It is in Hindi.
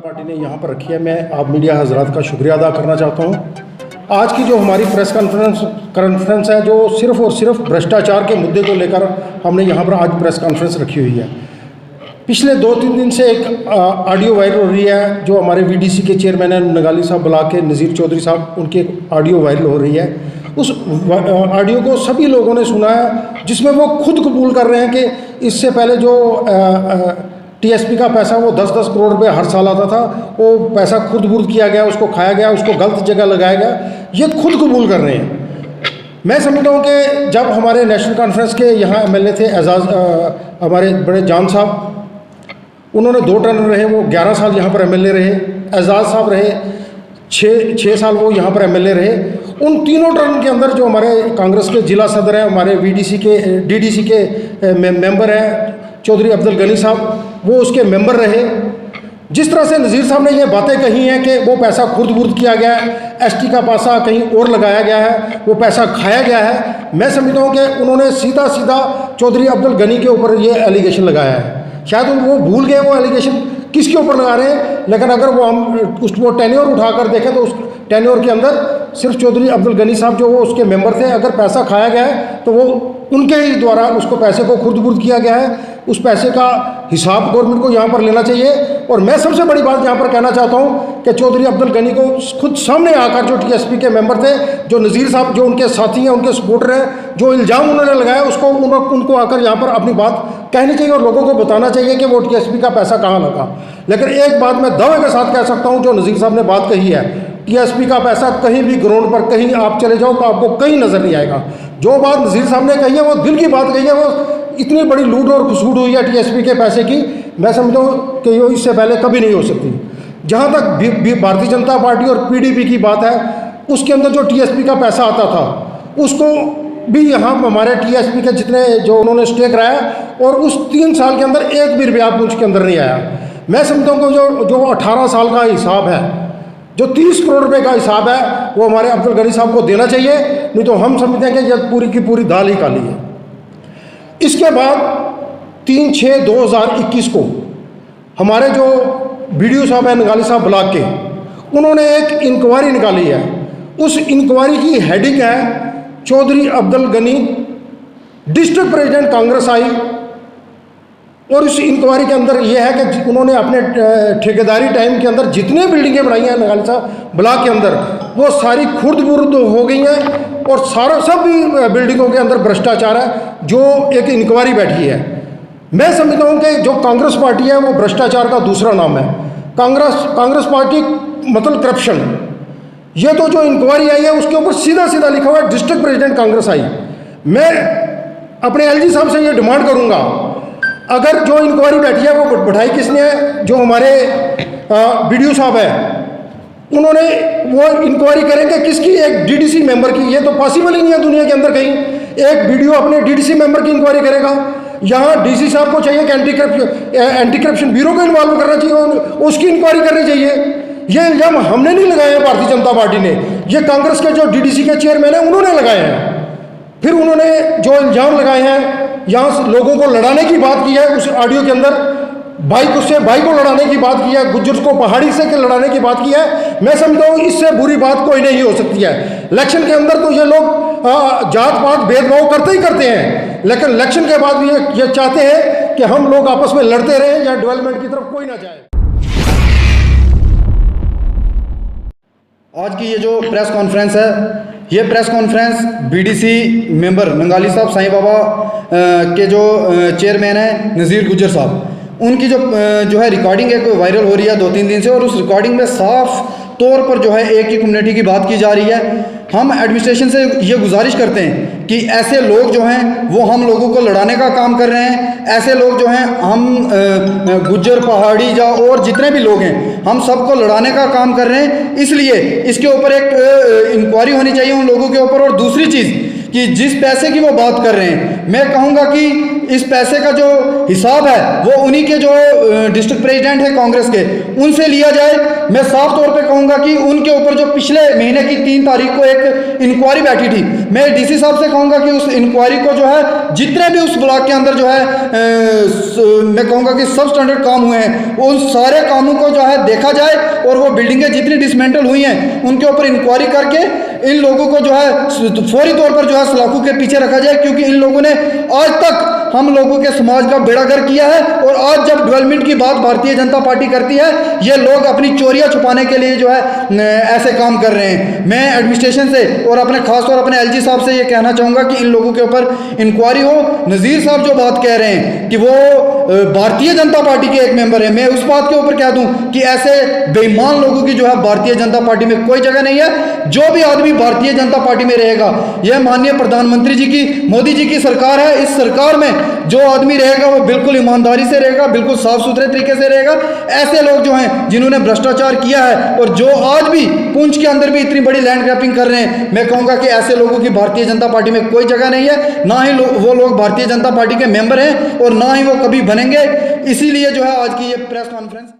पार्टी ने यहाँ पर रखी है। मैं आप मीडिया हजरात का शुक्रिया अदा करना चाहता हूँ। आज की जो हमारी प्रेस कॉन्फ्रेंस है, जो सिर्फ और सिर्फ भ्रष्टाचार के मुद्दे को लेकर हमने यहाँ पर आज प्रेस कॉन्फ्रेंस रखी हुई है। पिछले 2-3 दिन से एक ऑडियो वायरल हो रही है, जो हमारे वीडीसी के चेयरमैन हैं नगाली साहब बुला के, नज़ीर चौधरी साहब, उनकी एक ऑडियो वायरल हो रही है। उस ऑडियो को सभी लोगों ने सुना है, जिसमें वो खुद कबूल कर रहे हैं कि इससे पहले जो टीएसपी का पैसा वो 10-10 करोड़ रुपए हर साल आता था, वो पैसा खुद बुर्द किया गया, उसको खाया गया, उसको गलत जगह लगाया गया, ये खुद कबूल कर रहे हैं। मैं समझता हूँ कि जब हमारे नेशनल कॉन्फ्रेंस के यहाँ एमएलए थे एजाज, हमारे बड़े जान साहब, उन्होंने 2 टर्म रहे, वो 11 साल यहाँ पर एमएलए रहे। एजाज साहब रहे 6 साल, वो यहाँ पर एमएलए रहे। उन तीनों टर्म के अंदर जो हमारे कांग्रेस के जिला सदर हैं, हमारे डीडीसी के मेंबर हैं चौधरी अब्दुल गनी साहब, वो उसके मेंबर रहे। जिस तरह से नज़ीर साहब ने ये बातें कही हैं कि वो पैसा खुर्द बुर्द किया गया है, एसटी का पैसा कहीं और लगाया गया है, वो पैसा खाया गया है, मैं समझता हूँ कि उन्होंने सीधा चौधरी अब्दुल गनी के ऊपर ये एलिगेशन लगाया है। शायद वो भूल गए वो एलिगेशन किसके ऊपर लगा रहे हैं, लेकिन अगर वो टेन्योर उठाकर देखें तो उस टेन्योर के अंदर सिर्फ चौधरी अब्दुल गनी साहब जो वो उसके मेंबर थे, अगर पैसा खाया गया है तो वो उनके ही द्वारा उसको पैसे को खुर्द बुर्द किया गया है। उस पैसे का हिसाब गवर्नमेंट को यहाँ पर लेना चाहिए। और मैं सबसे बड़ी बात यहाँ पर कहना चाहता हूँ कि चौधरी अब्दुल गनी को खुद सामने आकर, जो टीएसपी के मेंबर थे, जो नज़ीर साहब जो उनके साथी हैं, उनके सपोर्टर हैं, जो इल्ज़ाम उन्होंने लगाया, उसको उनको आकर यहाँ पर अपनी बात कहनी चाहिए और लोगों को बताना चाहिए कि वो टीएसपी का पैसा कहाँ लगा। लेकिन एक बात मैं दावे के साथ कह सकता हूँ, जो नज़ीर साहब ने बात कही है, टीएसपी का पैसा कहीं भी ग्राउंड पर कहीं आप चले जाओ तो आपको कहीं नज़र नहीं आएगा। जो बात नज़ीर साहब ने कही है वो दिल की बात कही है। वो इतनी बड़ी लूट और घुसूट हुई है टीएसपी के पैसे की, मैं समझता हूँ कि वो इससे पहले कभी नहीं हो सकती। जहाँ तक भारतीय जनता पार्टी और पीडीपी की बात है, उसके अंदर जो टीएसपी का पैसा आता था, उसको भी यहाँ हमारे टीएसपी के जितने जो उन्होंने स्टेक रहा है, और उस 3 साल के अंदर एक भी रुपया उसके अंदर नहीं आया। मैं समझता हूँ कि जो 18 साल का हिसाब है, जो 30 करोड़ रुपए का हिसाब है, वो हमारे अब्दुल गनी साहब को देना चाहिए, नहीं तो हम समझते हैं कि यह पूरी की पूरी दाल ही काली है। इसके बाद 3/6/2021 को हमारे जो बीडीओ साहब हैं नगाली साहब ब्लॉक के, उन्होंने एक इंक्वायरी निकाली है। उस इंक्वायरी की हेडिंग है चौधरी अब्दुल गनी डिस्ट्रिक्ट प्रेसिडेंट कांग्रेस आई। और इस इंक्वायरी के अंदर यह है कि उन्होंने अपने ठेकेदारी टाइम के अंदर जितने बिल्डिंगें बनाई हैं नगाली साहब ब्लॉक के अंदर, वो सारी खुर्द बुर्द हो गई हैं, और सब बिल्डिंगों के अंदर भ्रष्टाचार है, जो एक इंक्वायरी बैठी है। मैं समझता हूँ कि जो कांग्रेस पार्टी है वो भ्रष्टाचार का दूसरा नाम है। कांग्रेस पार्टी मतलब करप्शन। ये तो जो इंक्वायरी आई है उसके ऊपर सीधा लिखा हुआ है डिस्ट्रिक्ट प्रेसिडेंट कांग्रेस आई। मैं अपने एलजी साहब से ये डिमांड करूँगा, अगर जो इंक्वायरी बैठी है वो बैठाई किसने है, जो हमारे बीडीओ साहब है, उन्होंने वो इंक्वायरी करेंगे किसकी, एक डीडीसी मेंबर की। ये तो पॉसिबल ही नहीं है दुनिया के अंदर कहीं एक बीडीओ अपने डीडीसी मेंबर की इंक्वायरी करेगा। यहाँ डीसी साहब को चाहिए कि एंटी करप्शन ब्यूरो को इन्वॉल्व करना चाहिए, उसकी इंक्वायरी करनी चाहिए। ये इल्ज़ाम हमने नहीं लगाए हैं, भारतीय जनता पार्टी ने, ये कांग्रेस के जो डीडीसी के चेयरमैन हैं उन्होंने लगाए हैं। फिर उन्होंने जो इल्ज़ाम लगाए हैं, यहाँ लोगों को लड़ाने की बात की है उस ऑडियो के अंदर, भाई को लड़ाने की बात की है, गुज्जर को पहाड़ी से लड़ाने की बात की है। मैं समझता हूँ इससे बुरी बात कोई नहीं हो सकती है। इलेक्शन के अंदर तो ये लोग जात पात भेदभाव करते ही करते हैं, लेकिन इलेक्शन के बाद भी ये चाहते हैं कि हम लोग आपस में लड़ते रहें या डेवलपमेंट की तरफ कोई ना जाए। आज की ये जो प्रेस कॉन्फ्रेंस है, ये प्रेस कॉन्फ्रेंस बीडीसी मेंबर नंगाली साहब साईं बाबा के जो चेयरमैन हैं नज़ीर गुज्जर साहब, उनकी जो है रिकॉर्डिंग एक वायरल हो रही है 2-3 दिन से, और उस रिकॉर्डिंग में साफ तौर पर जो है एक ही कम्युनिटी की बात की जा रही है। हम एडमिनिस्ट्रेशन से ये गुजारिश करते हैं कि ऐसे लोग जो हैं वो हम लोगों को लड़ाने का काम कर रहे हैं। ऐसे लोग जो हैं हम गुज्जर पहाड़ी या और जितने भी लोग हैं, हम सबको लड़ाने का काम कर रहे हैं। इसलिए इसके ऊपर एक इंक्वायरी होनी चाहिए उन लोगों के ऊपर। और दूसरी चीज़ कि जिस पैसे की वो बात कर रहे हैं मैं कहूँगा कि इस पैसे का जो हिसाब है वो उन्हीं के जो डिस्ट्रिक्ट प्रेसिडेंट है कांग्रेस के, उनसे लिया जाए। मैं साफ तौर पे कहूँगा कि उनके ऊपर जो पिछले महीने की 3 तारीख को एक इंक्वायरी बैठी थी, मैं डीसी साहब से कहूँगा कि उस इंक्वायरी को जो है जितने भी उस ब्लॉक के अंदर जो है मैं कहूँगा कि सब स्टैंडर्ड काम हुए हैं, उन सारे कामों को जो है देखा जाए और वो बिल्डिंगें जितनी डिसमेंटल हुई हैं उनके ऊपर इंक्वायरी करके इन लोगों को जो है फौरी तौर पर जो है सलाखों के पीछे रखा जाए, क्योंकि इन लोगों ने आज तक हम लोगों के समाज का बेड़ागर किया है। और आज जब डेवलपमेंट की बात भारतीय जनता पार्टी करती है, ये लोग अपनी चोरियां छुपाने के लिए जो है ऐसे काम कर रहे हैं। मैं एडमिनिस्ट्रेशन से और अपने खासतौर अपने एलजी साहब से ये कहना चाहूँगा कि इन लोगों के ऊपर इंक्वायरी हो। नज़ीर साहब जो बात कह रहे हैं कि वो भारतीय जनता पार्टी के एक मेंबर है, मैं उस बात के ऊपर कह दूं कि ऐसे बेईमान लोगों की जो है भारतीय जनता पार्टी में कोई जगह नहीं है। जो भी आदमी भारतीय जनता पार्टी में रहेगा, यह माननीय प्रधानमंत्री जी की, मोदी जी की सरकार है, इस सरकार में जो आदमी रहेगा वो बिल्कुल ईमानदारी से रहेगा, बिल्कुल साफ सुथरे तरीके से रहेगा। ऐसे लोग जो हैं जिन्होंने भ्रष्टाचार किया है और जो आज भी पुंछ के अंदर भी इतनी बड़ी लैंड ग्रैपिंग कर रहे हैं, मैं कहूँगा कि ऐसे लोगों की भारतीय जनता पार्टी में कोई जगह नहीं है। ना ही वो लोग भारतीय जनता पार्टी के मेंबर हैं और ना ही वो कभी बनेंगे। इसीलिए जो है आज की ये प्रेस कॉन्फ्रेंस